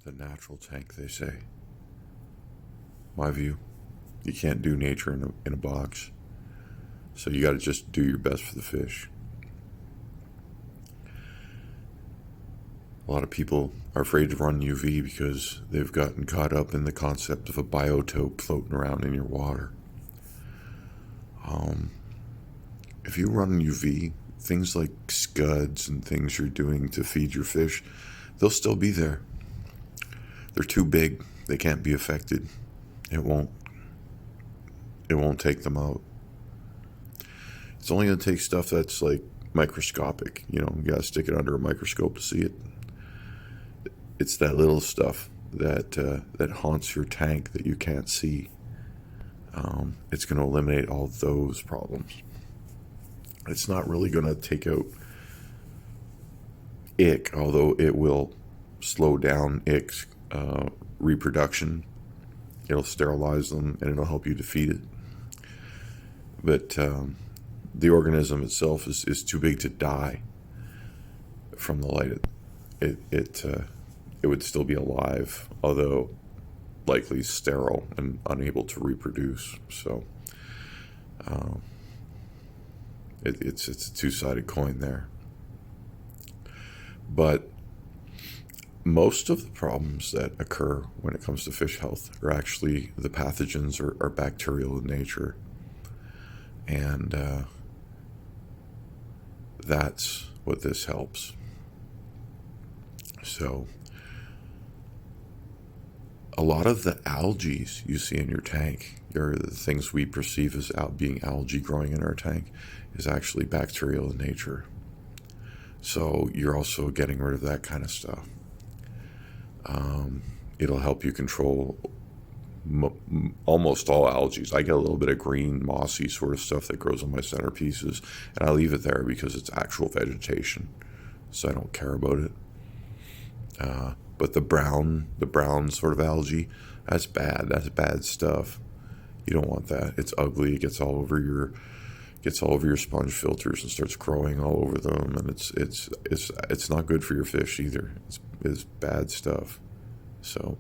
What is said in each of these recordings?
The natural tank, they say. My view, you can't do nature in a box. So you got to just do your best for the fish. A lot of people are afraid to run UV because they've gotten caught up in the concept of a biotope floating around in your water. If you run UV, things like scuds and things you're doing to feed your fish, they'll still be there. They're too big. They can't be affected. It won't take them out. It's only going to take stuff that's like microscopic. You got to stick it under a microscope to see it. It's that little stuff that haunts your tank that you can't see. It's going to eliminate all those problems. It's not really going to take out ick, although it will slow down ick's reproduction. It'll sterilize them and it'll help you defeat it. But the organism itself is too big to die from the light. It would still be alive, although likely sterile and unable to reproduce. So it's a two-sided coin there. But most of the problems that occur when it comes to fish health are actually the pathogens are bacterial in nature. And that's what this helps. So a lot of the algae you see in your tank, or the things we perceive as being algae growing in our tank, is actually bacterial in nature. So you're also getting rid of that kind of stuff. It'll help you control almost all algae. I get a little bit of green, mossy sort of stuff that grows on my centerpieces, and I leave it there because it's actual vegetation, so I don't care about it. But the brown sort of algae, that's bad. That's bad stuff. You don't want that. It's ugly. It gets all over your sponge filters and starts growing all over them, and it's not good for your fish either. It's bad stuff. So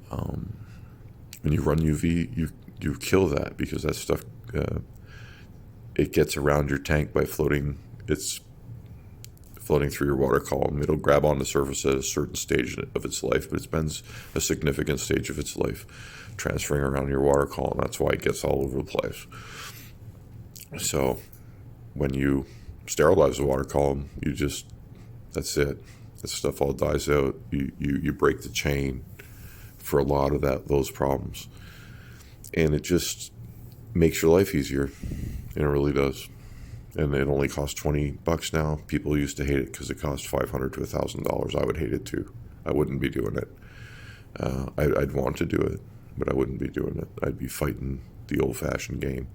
when you run UV, you kill that, because that stuff it gets around your tank by floating. It's floating through your water column. It'll grab on the surface at a certain stage of its life, but it spends a significant stage of its life transferring around your water column. That's why it gets all over the place. So when you sterilize the water column, that's it. That stuff all dies out. You break the chain for a lot of those problems. And it just makes your life easier. And it really does. And it only costs $20 now. People used to hate it because it cost $500 to $1,000. I would hate it too. I wouldn't be doing it. I'd want to do it, but I wouldn't be doing it. I'd be fighting the old-fashioned game.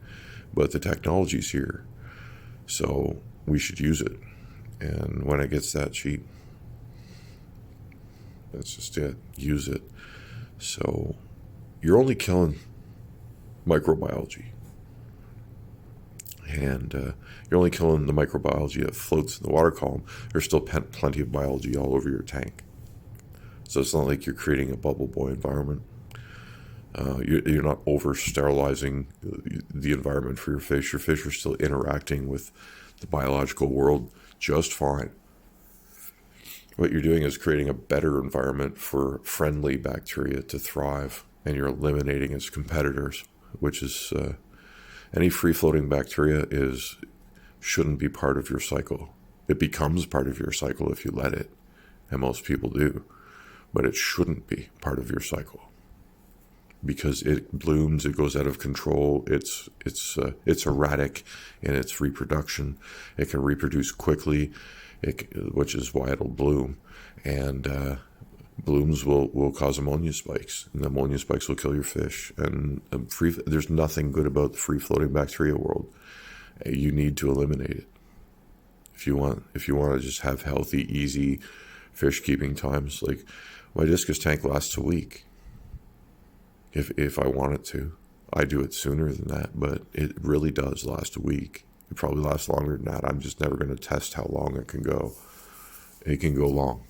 But the technology's here, so we should use it. And when it gets that cheap, that's just it. Use it. So you're only killing microbiology. And you're only killing the microbiology that floats in the water column. There's still plenty of biology all over your tank. So it's not like you're creating a bubble boy environment. You're not over-sterilizing the environment for your fish. Your fish are still interacting with the biological world just fine. What you're doing is creating a better environment for friendly bacteria to thrive, and you're eliminating its competitors, which is any free-floating bacteria shouldn't be part of your cycle. It becomes part of your cycle if you let it, and most people do, but it shouldn't be part of your cycle. Because it blooms, it goes out of control. It's erratic in its reproduction. It can reproduce quickly, which is why it'll bloom. And blooms will cause ammonia spikes, and the ammonia spikes will kill your fish. And there's nothing good about the free-floating bacteria world. You need to eliminate it if you want to just have healthy, easy fish keeping times. Like my discus tank lasts a week. If I want it to. I do it sooner than that, but it really does last a week. It probably lasts longer than that. I'm just never going to test how long it can go. It can go long.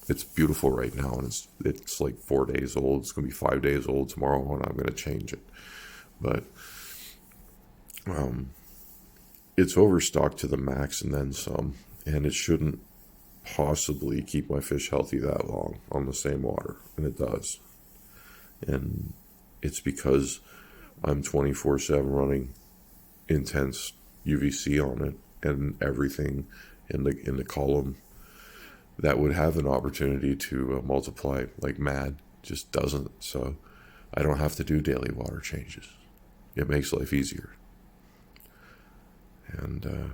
It's beautiful right now, and it's like 4 days old. It's going to be 5 days old tomorrow, and I'm going to change it. But it's overstocked to the max and then some, and it shouldn't possibly keep my fish healthy that long on the same water, and it does. And it's because I'm 24/7 running intense UVC on it, and everything in the column that would have an opportunity to multiply like mad just doesn't. So I don't have to do daily water changes. It makes life easier. And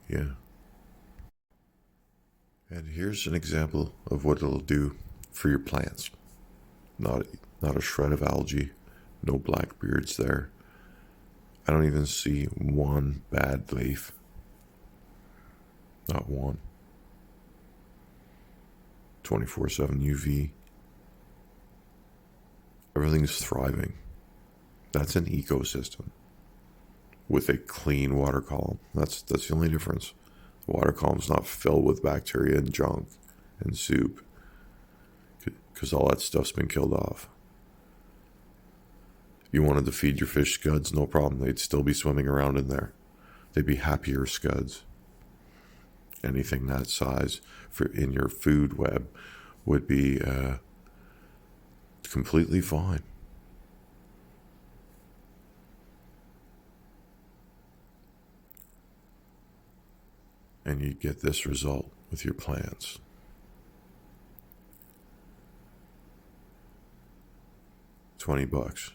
yeah. And here's an example of what it'll do for your plants. Not a shred of algae, no blackbeards there. I don't even see one bad leaf. Not one. 24/7 UV. Everything's thriving. That's an ecosystem with a clean water column. That's the only difference. The water column's not filled with bacteria and junk and soup, because all that stuff's been killed off. If you wanted to feed your fish scuds, no problem. They'd still be swimming around in there. They'd be happier scuds. Anything that size in your food web would be completely fine. And you get this result with your plants. $20.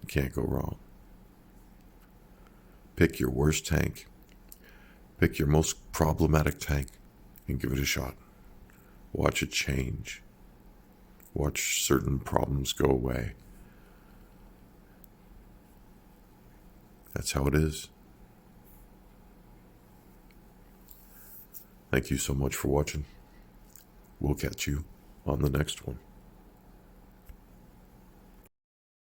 You can't go wrong. Pick your worst tank. Pick your most problematic tank and give it a shot. Watch it change. Watch certain problems go away. That's how it is. Thank you so much for watching. We'll catch you on the next one.